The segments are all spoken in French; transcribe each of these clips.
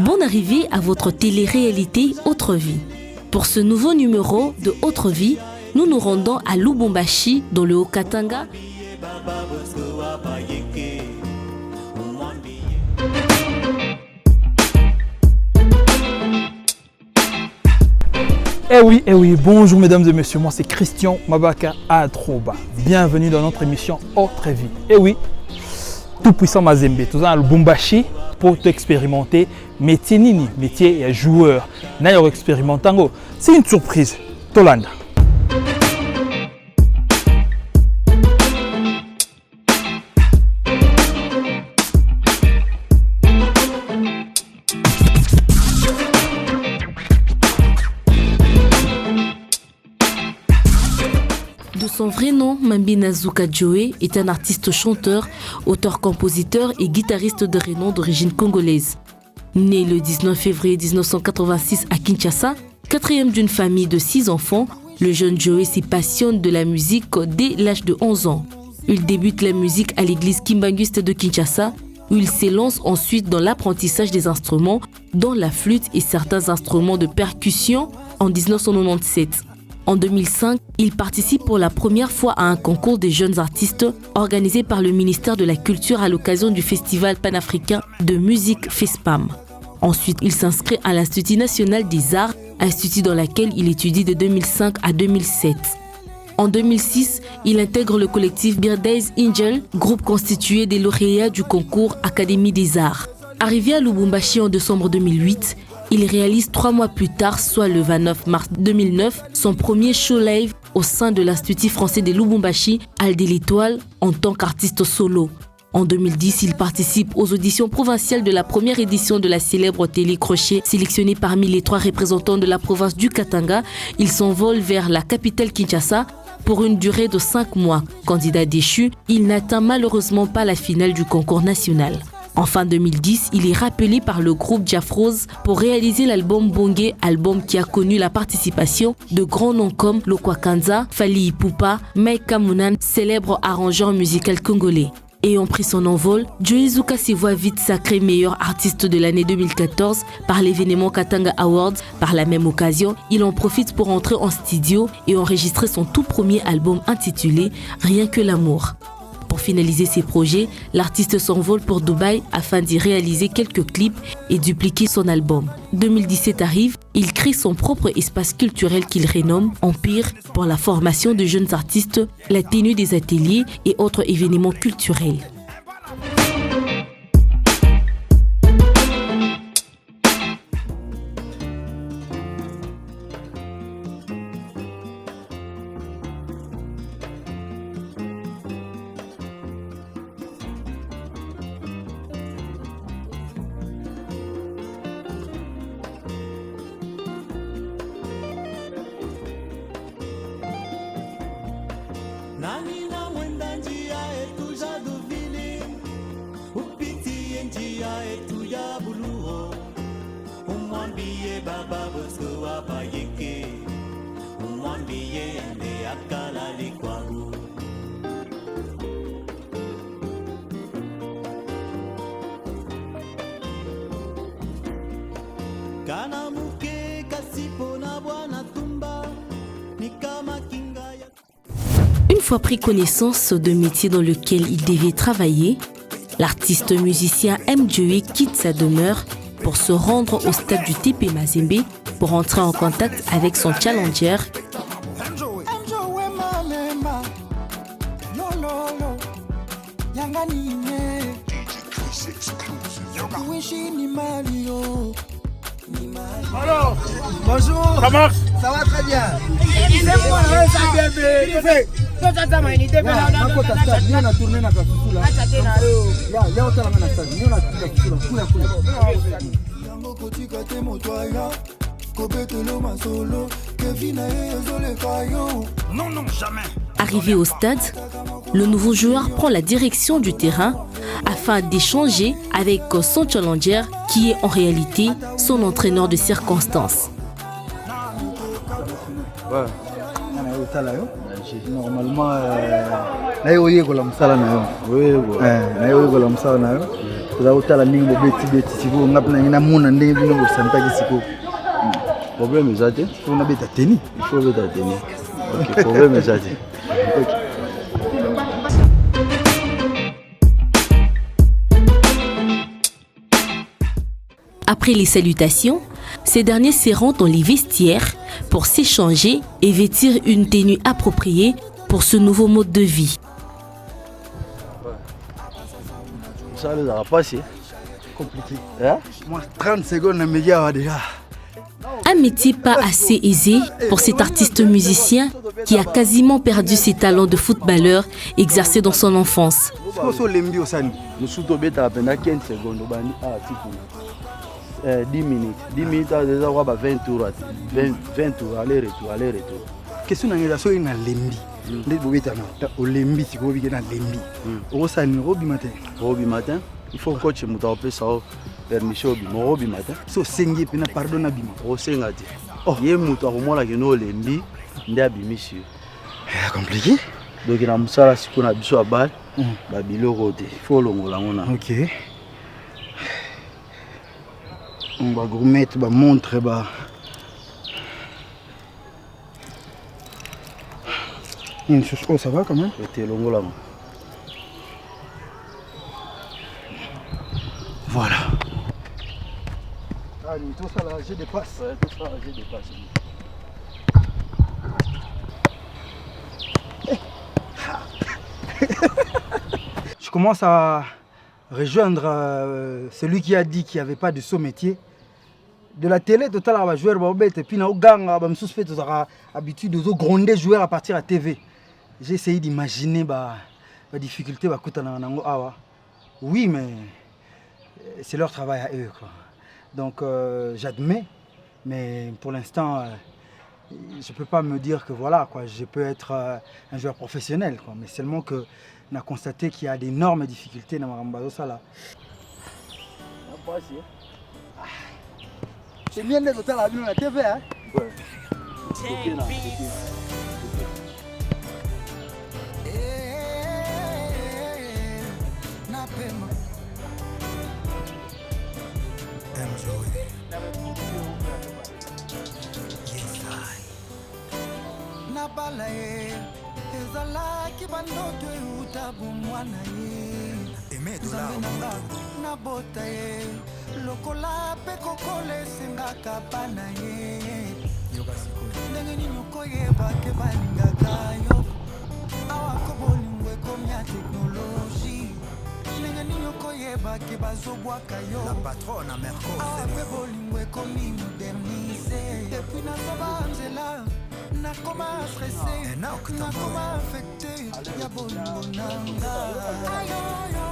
Bonne arrivée à votre télé-réalité Autre Vie. Pour ce nouveau numéro de Autre Vie, nous nous rendons à Lubumbashi, dans le Haut-Katanga. Eh oui, bonjour mesdames et messieurs, moi c'est Christian Mabaka Atroba. Bienvenue dans notre émission Autre Vie. Eh oui, tout puissant Mazembe, tout ça à Lubumbashi pour t'expérimenter métier nini, métier joueur. N'ayons expérimentango, c'est une surprise. Tolanda. De son vrai nom, Mambi Nazuka Joe est un artiste-chanteur, auteur-compositeur et guitariste de renom d'origine congolaise. Né le 19 février 1986 à Kinshasa, quatrième d'une famille de 6 enfants, le jeune Joe s'y passionne de la musique dès l'âge de 11 ans. Il débute la musique à l'église Kimbanguiste de Kinshasa, où il s'élance ensuite dans l'apprentissage des instruments, dont la flûte et certains instruments de percussion en 1997. En 2005, il participe pour la première fois à un concours des jeunes artistes organisé par le ministère de la Culture à l'occasion du Festival panafricain de musique FESPAM. Ensuite, il s'inscrit à l'Institut national des arts, institut dans lequel il étudie de 2005 à 2007. En 2006, il intègre le collectif Birthdays Angel, groupe constitué des lauréats du concours Académie des arts. Arrivé à Lubumbashi en décembre 2008, il réalise 3 mois plus tard, soit le 29 mars 2009, son premier show live au sein de l'Institut français de Lubumbashi, Hall de l'Étoile, en tant qu'artiste solo. En 2010, il participe aux auditions provinciales de la première édition de la célèbre télé-crochet. Sélectionné parmi les 3 représentants de la province du Katanga, il s'envole vers la capitale Kinshasa pour une durée de 5 mois. Candidat déchu, il n'atteint malheureusement pas la finale du concours national. En fin 2010, il est rappelé par le groupe Jafrose pour réaliser l'album Bonge, album qui a connu la participation de grands noms comme Lokwa Kanza, Fally Ipupa, Mike Kamunan, célèbre arrangeur musical congolais. Ayant pris son envol, Joe Zuka s'y voit vite sacré meilleur artiste de l'année 2014 par l'événement Katanga Awards. Par la même occasion, il en profite pour entrer en studio et enregistrer son tout premier album intitulé Rien que l'amour. Pour finaliser ses projets, l'artiste s'envole pour Dubaï afin d'y réaliser quelques clips et dupliquer son album. 2017 arrive, il crée son propre espace culturel qu'il rénomme Empire pour la formation de jeunes artistes, la tenue des ateliers et autres événements culturels. Nani na wenda njia etu ya duvili, upitie njia etu ya buluo. Umwambie baba Bosco hapa yeke, umwambie ende akalale kwangu. Kana muke kasipo na bwana tumba, ni kama kinga ya... Une fois pris connaissance de métier dans lequel il devait travailler, l'artiste musicien M. Joe quitte sa demeure pour se rendre au stade du TP Mazembe pour entrer en contact avec son challenger. Alors, bonjour. Ça marche? Ça va très bien. Non, non, jamais. Arrivé au stade, le nouveau joueur prend la direction du terrain afin d'échanger avec son challenger qui est en réalité son entraîneur de circonstance. Ouais. Normalement, nayekoyekola mosala na yo. Toza kotala ndenge bobeti sikoyo nga mpena namona ndenge bino bosantaki sikoyo. Problème eza te. Faut nabeta teni. Il faut beta teni. Ok, problème eza te. Après les salutations, ces derniers se rendent dans les vestiaires pour s'échanger et vêtir une tenue appropriée pour ce nouveau mode de vie. Ça les a passé. Compliqué. Hein? Moi, 30 secondes, na média déjà. Un métier pas assez aisé pour cet artiste musicien qui a quasiment perdu ses talents de footballeur exercés dans son enfance. Nous sommes beta à peine 15 secondes. 10 minutes. 10 minutes, déjà 20 tours. 20 tours, aller-retour, aller-retour. Question d'organisation est dans lembi. Ndé bobeta na au lembi siko biki na lembi. Osani robi matin. Robi matin. Il faut coach mutaope ça permission bi robi matin. So sengi pena pardon na bima. O senga te. Oh, ye muta ko mona ke no lembi ndé abimisi. Compliqué. Donc na musala siko na biso abal. Ba biloko te. Il faut longola ngona. OK. On va gourmet ba montre ba. Une chose, oh ça va quand même. Voilà. Ah, tout ça là, j'ai des passes. Ouais, tout ça là, j'ai des passes. Je commence à rejoindre celui qui a dit qu'il n'y avait pas de saut métier. De la télé, total à joueur et puis na gang ba msusu fait habitude de gronder joueur à partir à TV. J'ai essayé d'imaginer la difficulté ba kutana nango awa. Oui, mais c'est leur travail à eux quoi. Donc j'admets, mais pour l'instant je peux pas me dire que voilà quoi, je peux être un joueur professionnel quoi, mais seulement que on a constaté qu'il y a d'énormes difficultés dans Marambazo Sala. C'est bien d'être à la la TV, hein? Ouais. ezalaki bandoto euta bomwana ye nabota ye lokola mpe kokola esengaka bana ye ndenge nini okoyebake balingaka yo awako bolingo ekomi ya teknologi ndenge nini okoyebake bazobwaka yo awa mpe bolingo ekomi modernise depuis nazoba nzela nakoma stressé, nakoma affecté, ya bolingo nanga. Ayoyo,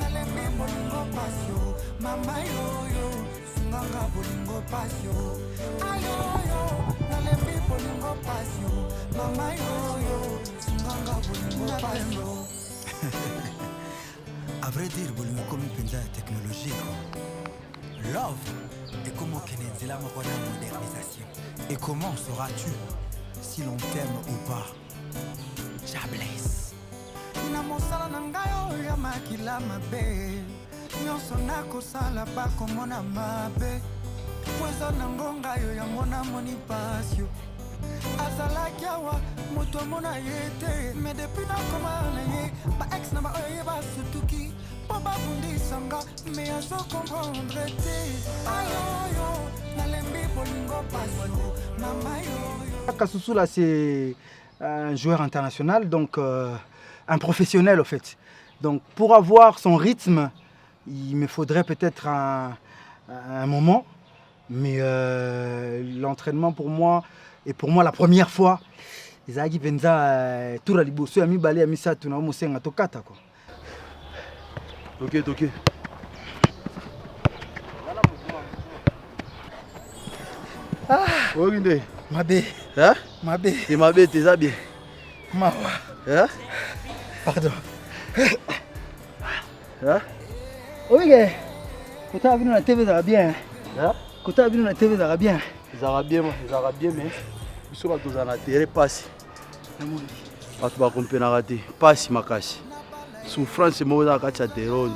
nalembi bolingo pasio, mama yoyo, sunganga bolingo pasio. Ayoyo, nalembi bolingo pasio, mama yoyo, sunganga bolingo pasio. À vrai dire, bolingo comme une penza technologique. Love est comme au Kenya, c'est la modernisation. Et comment sauras-tu si l'on t'aime ou pas? Jablesse. Na mosala na ngai oyo makila mabe nyonso nakosala bakomona mabe poeza nango ngai oyo yango namoni pasio azalaki awa moto amona ye te mais depuis nakoma na ye baex na baoyo ye basutuki mpo babundisanga mais azokomprendre te ayoyo nalembi bolingo pasio mama yoyo. Kassousou là c'est un joueur international, donc un professionnel au fait. Donc pour avoir son rythme, il me faudrait peut-être un moment, mais l'entraînement pour moi, et pour moi la première fois, Izaki Penza tout la liboso ami balé ami ça tout na mo senga to kata quoi. OK. Ah, Oginde. Mabé. Hein? Mabé. Et Mabé, t'es habillé? Mawa. Hein? Pardon. Hein? Oui, quand tu as vu la TV, ça va bien. Hein? Quand tu as vu la TV, ça va bien. Ils auront bien, mais ils sont tous en atterré, passe. Tu vas comprendre, passe, ma casse. Souffrance, c'est moi qui ai été ronde,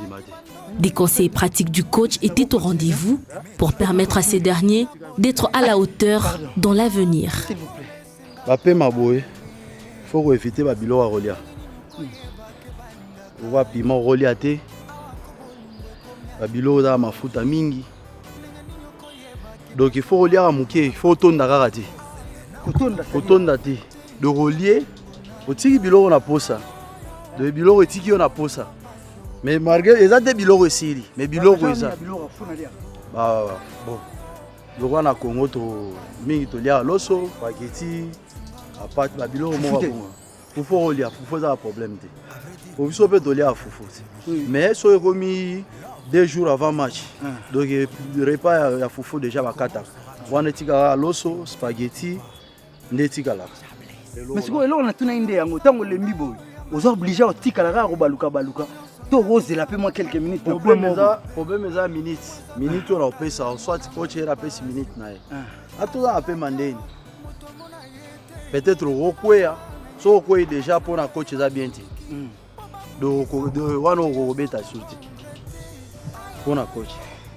Des conseils pratiques du coach étaient au rendez-vous pour permettre à ces derniers d'être à la hauteur dans l'avenir. Bape maboye, faut éviter babilo à rolia. On va piment rolia te. Babilo da mafuta mingi. Donc il faut relier à mouké, il faut tonda karate. Tonda te. De relier, au tiki bilo on a posa. De bilo au tiki on a posa. Mais malgré les autres bilo siri, mais bilo ça. Bah bon. Le roi na Congo to mingi to lia loso, paketi, apat babilo mo pour faut relier, pour faire un problème te. Pour vous sauver to lia fufu. Mais so remis 2 jours avant match. Donc le repas ya fufu déjà va kata. Wana tika loso, spaghetti, netika la. Mais c'est quoi, là on a tout naïndé, on le mibo. Aux obligés à tika la baluka baluka. To rose la paix moi quelques minutes. Problème est à minute on a payé ça, soit coach a payé 6 minutes naï. A tout ça a payé mandé. Peut-être au quoi, so quoi déjà pour un coach ça bien dit. Donc wana au beta surtout. Pour un coach.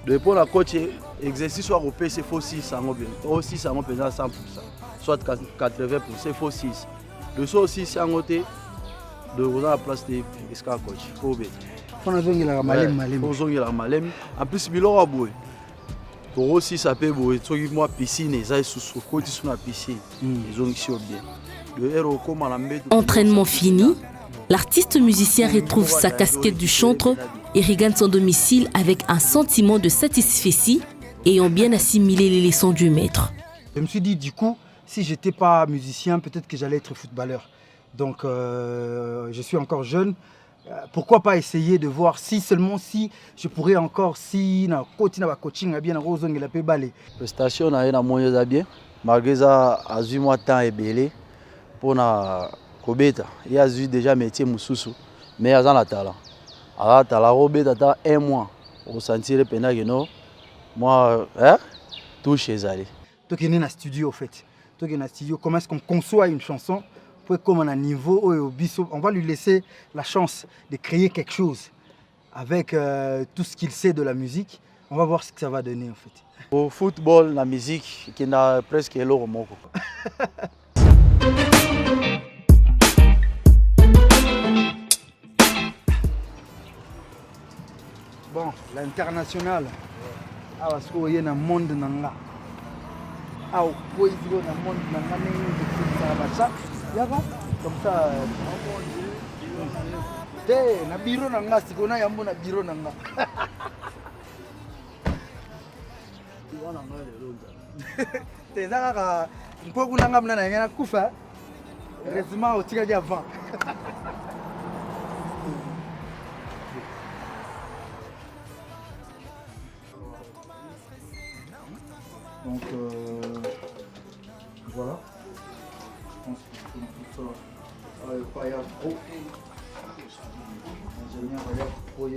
De pour un coach exercice soit au PC faut 6 ans bien. Aussi ça on pèse 100%. Soit 80% faut 6. De ça aussi c'est en côté de vous à la place de escar coach. Faut bête. On a besoin de la malem. Faut besoin de la malem. En plus bilo a boy. Pour aussi ça peut boy. Toi moi piscine ça sous côté sur la piscine. Ils ont ici bien. Le héros comme à la mbête. Entraînement fini, l'artiste musicien retrouve sa casquette du chanteur et regagne son domicile avec un sentiment de satisfaction ayant bien assimilé les leçons du maître. Je me suis dit du coup, si j'étais pas musicien, peut-être que j'allais être footballeur. Donc je suis encore jeune. Pourquoi pas essayer de voir si seulement si je pourrais encore si na coaching bien rose ngela pe balé. Prestation na moyo bien. Malgré ça azu moi temps et belé pour na kobeta. Il a eu déjà métier mususu mais il a un talent. Alors talent robeta ta 1 mois au sentir pena que non. Moi tout chez aller. Toi qui est dans studio en fait. Toi qui est dans studio, comment est-ce qu'on conçoit une chanson? Comme on a un niveau, on va lui laisser la chance de créer quelque chose avec tout ce qu'il sait de la musique. On va voir ce que ça va donner en fait. Au football, la musique, qui n'a presque l'eau moko. Bon, l'international. Ah, parce qu'il y a un monde nanga. Ah, il y a un monde nanga. Comme ça, na biro nanga sikona yambo na biro nanga. Tezaka mpoku nanga mna na ngana kufa. Heureusement otika dia avant. Donc voilà. Je pense que tout ça pas y a trop. Ingénieur va y avoir trop y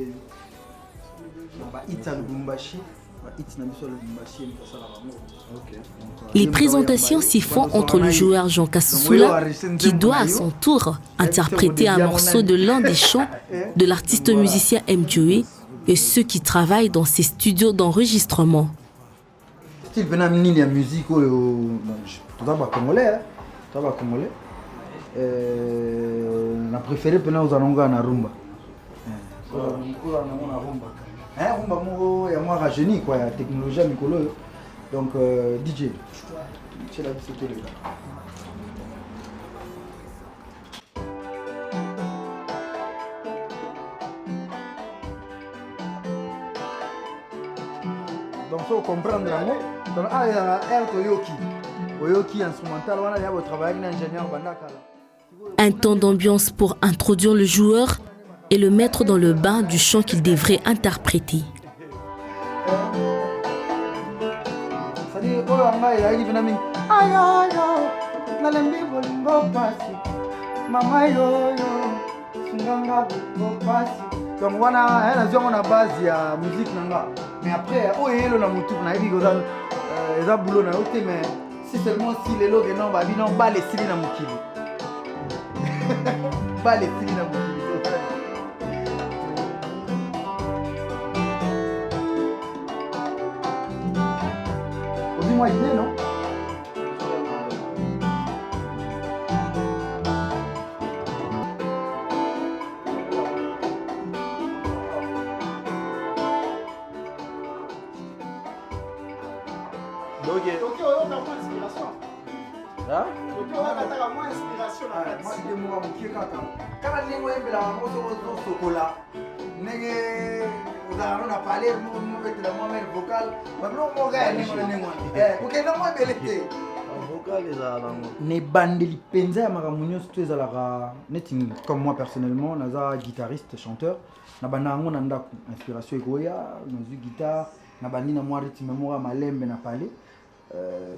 Les présentations s'y font entre le joueur Jean Kassoula, qui doit à son tour interpréter un morceau de l'un des chants de l'artiste musicien MJoe, et ceux qui travaillent dans ses studios d'enregistrement. Style Benamini, la musique, tout ça va congolais. Ça va congolais. On a préféré pendant aux Anonga na rumba. Rumba mo ya moi rajeuni quoi, ya technologie mikolo. Donc DJ. C'est la société là. Donc faut comprendre là, donc Oyoki instrumental wana ya travailler avec l'ingénieur bandaka. Un temps d'ambiance pour introduire le joueur et le mettre dans le bain du chant qu'il devrait interpréter. Donc wana elle a na base ya musique nanga, mais après oyelo na mutu na yebi goza eza boulot na yote, mais si seulement si les logs non ba bino ba les sili na mukili. Ba les sili na mukili. moi idée, non? Donc, on a moins d'inspiration. hein? On a moins d'inspiration. Moi, je dis, moi, je suis quand on est là, on a parlé, on mettre la moelle vocale. Vocal, les a ne bandeli penza ya makambo nyonso to ezalaka neti comme moi personnellement naza guitariste chanteur na banda yango na ndako inspiration ekoya nazwi guitare na bandi na mwa rythme moko ya malembe na pale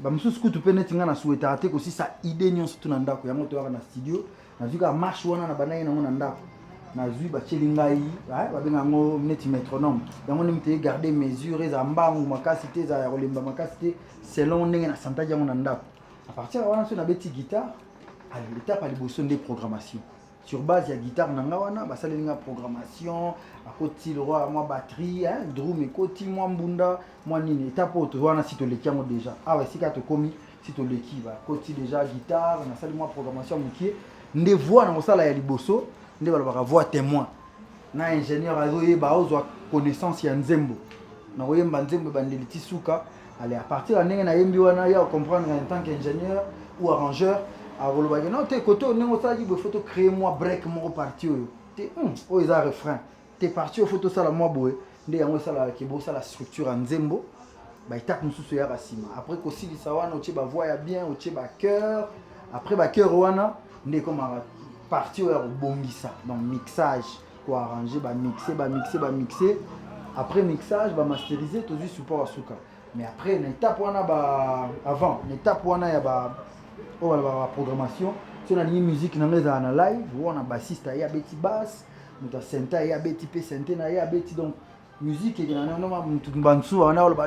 bamosusu kutu mpe neti nga na souhaitaka te kosisa idée nyonso tu na ndako yango toyaka na studio nazwi kaka marche wana na banda ye nango na ndako nazwi batieli ngai babenga yango neti métronome yango nde miteye garder mesure eza mbangu makasi te eza ya kolemba makasi te selon ndenge na santaki yango na ndako. À partir de là, on a une petite guitare. À l'étape, il y a des programmations. Sur base, il y a guitare, il y a une programmation. À côté, il y a une batterie, drum, et côté, moi, mbunda, moi, nini. Étape, tu vois, si tu l'as déjà. Ah ouais, si tu as commis, si tu l'as côté déjà, guitare, on a une programmation. Nous voix, on a une bosso, nous avons une voix témoin. Nous avons un ingénieur, nous avons une connaissance, il y a un zembo. Nous avons un zembo, allez, à partir de là, on va comprendre en tant qu'ingénieur ou arrangeur. Non, tu es côté, il faut créer moi break, moi parti. Tu es un refrain. Tu es parti au photo, ça la moi boé. Tu es la structure en zembo. Tu es un après, aussi, tu as voix bien, tu as cœur. Après, tu cœur, tu es comme parti au bongisa. Donc, mixage, pour arranger, mixer. Après, mixage, masteriser, tu as support à souka. Mais après, l'étape où on a avant, l'étape où on a la programmation, si on a une musique dans live, on a bassiste, il y a petit basse, on a synthé, il y a petit peu synthé, il y a petit donc musique et on a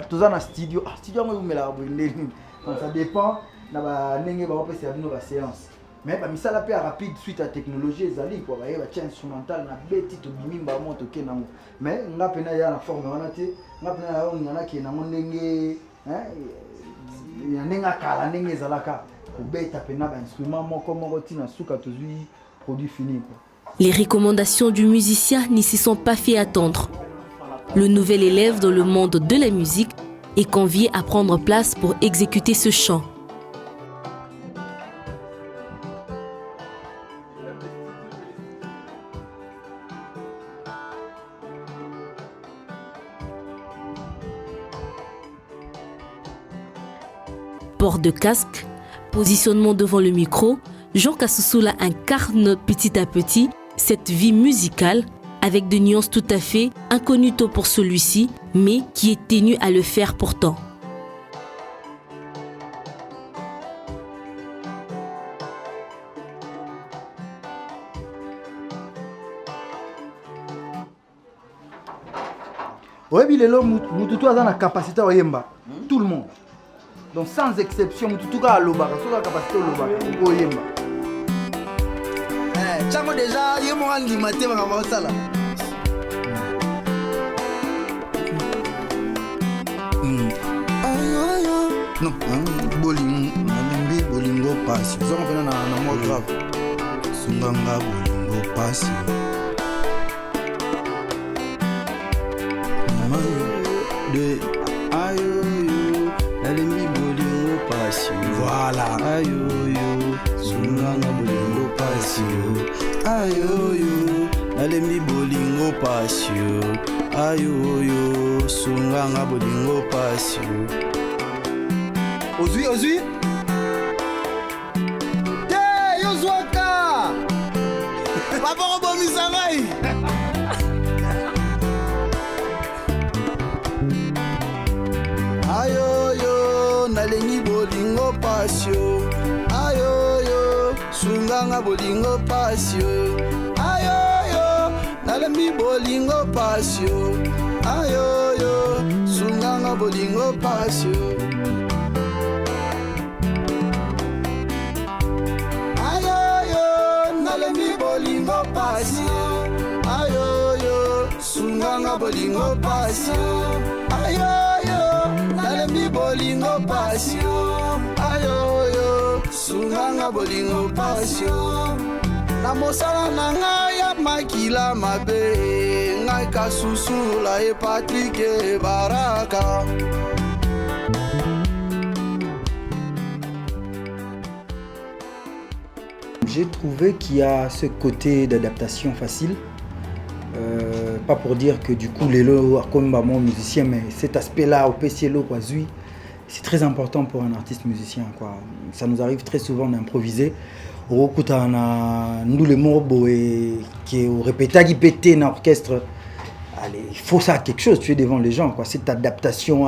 tout ça dans studio, studio on met la donc ça dépend na ba ndenge ba opesa bino ba séance. Mais ba misala pe rapide suite à technologie ezali quoi ba yeba tien instrumental na beti to bimimba moto ke nango. Mais nga pena ya na forme wana te nga pena ya ngana ke nango ndenge ya ndenge kala ndenge ezalaka kobeta pena ba instrument moko tina suka tozui produit fini quoi. Les recommandations du musicien n'y s'y sont pas fait attendre. Le nouvel élève dans le monde de la musique est convié à prendre place pour exécuter ce chant. Port de casque, positionnement devant le micro, Jean Kasousoula incarne petit à petit cette vie musicale avec des nuances tout à fait inconnues pour celui-ci, mais qui est tenu à le faire pourtant. Oui, mais Moutoutou a la capacité à yemba. Tout le monde. Donc sans exception, Moutoutou a la capacité à yemba. Tchango déjà, il y a mon rang du matin, on va voir ça là. Non, bolingo passe. Vous avez un mot grave. Sunganga bolingo passe. De ayoyo, nalembi bolingo passe. Voilà. Ayoyo, sunganga bolingo passe. Ayoyo, nalembi bolingo passe. Ayoyo, sunganga bolingo passe. Ozui te yozwaka papa kobomisa ngai ayoyo nalengi bolingo pasio ayoyo sunganga bolingo pasio ayoyo nalembi bolingo pasio ayoyo sunganga bolingo pasio bolingo pasio ayoyo sunganga bolingo pasio ayoyo nalembi bolingo pasio ayoyo sunganga bolingo pasio na mosala na ngai ya makila mabe ngai kasusula e Patrick e Baraka. J'ai trouvé qu'il y a ce côté d'adaptation facile. Pas pour dire que du coup les lots comme mon musicien, mais cet aspect-là au PCLO quoi, c'est très important pour un artiste musicien quoi. Ça nous arrive très souvent d'improviser. Au coup nous les mots qui au répéta qui pété dans l'orchestre. Allez, il faut ça quelque chose, tu es devant les gens quoi. Cette adaptation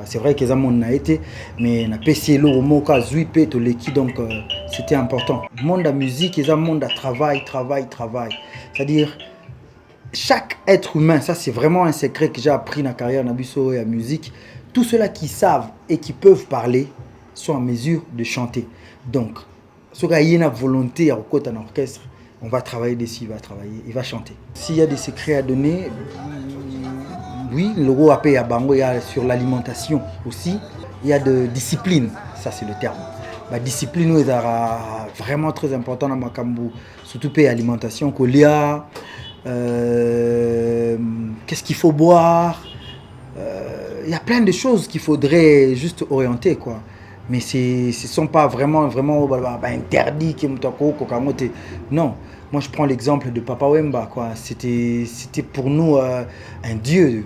c'est vrai que ça a été mais na PCLO au mot cas donc c'était important. Le monde de la musique et le monde de travail. C'est-à-dire chaque être humain, ça c'est vraiment un secret que j'ai appris dans la carrière Nabiso et la musique. Tous ceux-là qui savent et qui peuvent parler sont en mesure de chanter. Donc, ceux qui ont une volonté à côté d'un orchestre, on va travailler dessus, il va chanter. S'il y a des secrets à donner, oui, le gros AP à Bango, il y a sur l'alimentation aussi, il y a de discipline, ça c'est le terme. La discipline est vraiment très importante dans Makambu, surtout pour l'alimentation, qu'est-ce qu'il faut boire, il y a plein de choses qu'il faudrait juste orienter quoi. Mais ce ne sont pas vraiment interdits. Non, moi je prends l'exemple de Papa Wemba quoi. C'était pour nous un dieu.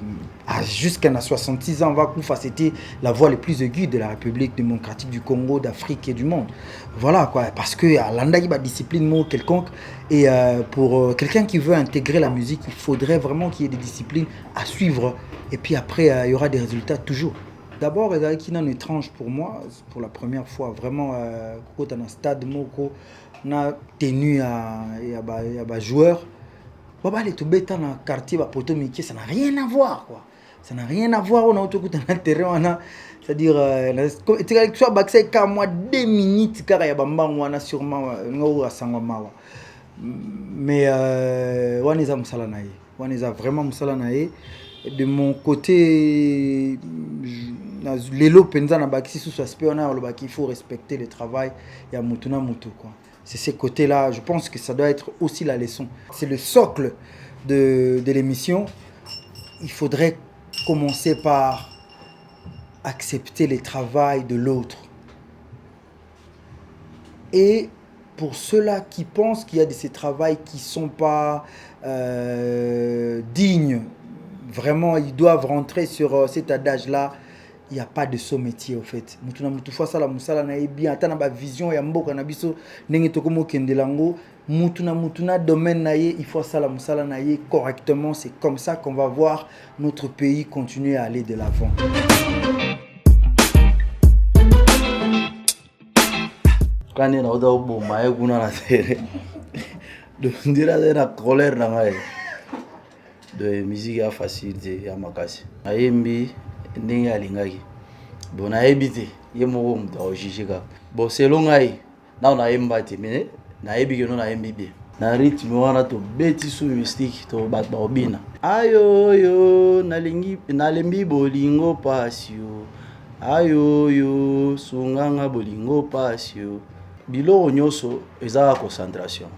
Jusqu'à 66 ans, c'était la voix les plus aiguë de la République démocratique du Congo, d'Afrique et du monde. Voilà quoi, parce que l'anda il y a discipline quelconque et pour quelqu'un qui veut intégrer la musique, il faudrait vraiment qu'il y ait des disciplines à suivre et puis après il y aura des résultats toujours. D'abord, il y a un étrange pour moi, pour la première fois, vraiment, quand on a un stade, on a tenu à joueurs. Les tout bêta dans le quartier, ça n'a rien à voir quoi. Ça n'a rien à voir, on a tout un terrain, c'est-à-dire, que soit baxé qu'à moi 2 minutes, car il y a bamba, sûrement, mais on est à Moussalanaï, on est vraiment Moussalanaï. De mon côté, les lots penza na bakisi sous aspect on a le qu'il faut respecter le travail et à mutuna mutu quoi. C'est ces côtés-là, je pense que ça doit être aussi la leçon. C'est le socle de l'émission. Il faudrait commencer par accepter le travail de l'autre. Et pour ceux-là qui pensent qu'il y a de ces travails qui ne sont pas dignes, vraiment, ils doivent rentrer sur cet adage-là. Il n'y a pas de saut métier, au fait. Vision ya mboka na biso ndenge tokomo kendelango mutuna domaine naie il faut ça la musala naie correctement, c'est comme ça qu'on va voir notre pays continuer à aller de l'avant. Quand on a au bon maï kuna la terre de ndira de colère na ngai de musique ya facilité ya makasi ayembi ndenge alingaki bon nayebi te ye moko moto aojuge kaka bon selon ngai na nayemba te mais nayebi ke no nayembi bien na rythme wana tobeti su mystique to bato baobina ayoyo nalembi bolingo pasio ayoyo sunganga bolingo pasio biloko nyonso ezaka concentration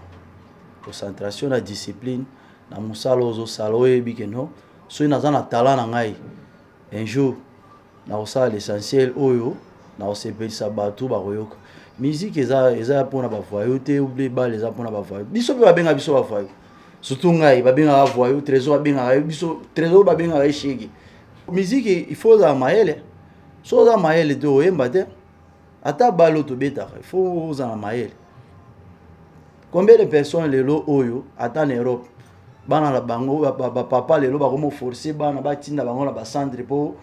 na discipline na mosala ozosala oyebi ke no soki naza na talent na ngai un jour naosala l'essentiel oyo naosepelisa bato bakoyoka musique eza mpona bavoyo te oublie bale eza mpona bavoyo biso mpe babenga biso bavoyo surtout ngai babengaka voyo trésor babengaka biso trésor babengaka eshege musique il faut ozala mayele so oza mayele te oyemba te ata bale tobetaka il faut ozala mayele. Combien de personnes lelo oyo ata en Europe bana la bango papa lelo bakomo forcer bana batinda bango na ba centre po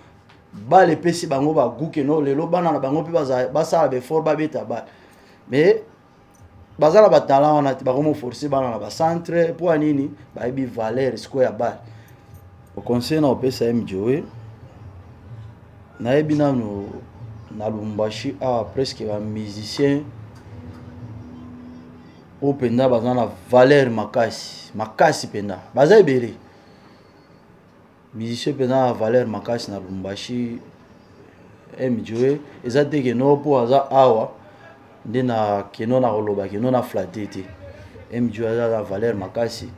ba le pesi bango ba guke no lelo bana na bango pe basala be fort ba beta ba mais bazala ba talent on a bakomo forcer bana na ba centre po anini ba bi valeur siko ya ba au conseil na opesa mjoe na ebina no na Lumbashi presque ba musicien o penda bazana valeur makasi penda baza ebele musicien pena valeur makasi na Lubumbashi MJoe eza te keno po aza awa nde na keno na koloba keno na flatter te MJoe aza valeur makasi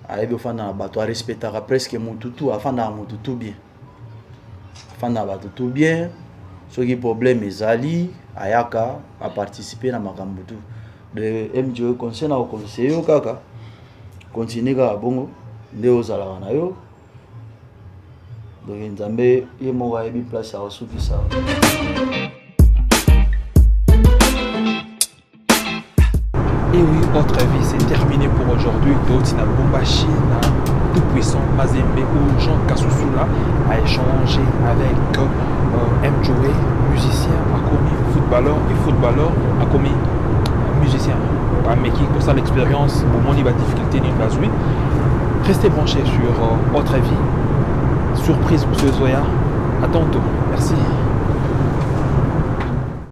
ayebi ofanda na bato arespectaka presque mutu tu afanda na mutu tu bien afanda na bato tu bien soki problème ezali ayaka aparticiper na makambo tu de MJoe conseil na conseil yo kaka continue kaka bongo nde ozalaka na yo donc nzambe ye moko ayebi place ya kosukisa. Et oui, votre vie c'est terminé pour aujourd'hui. D'autres na Lubumbashi, na tout puissant Mazembe ou Jean Kassoussoula a échangé avec MJoe, musicien, a commis footballeur et footballeur a commis musicien. Mais qui pour ça l'expérience, pour mon niveau de difficulté d'une base, oui. Restez branchés sur votre vie. Surprise pour ce Zoya. À tantôt. Merci.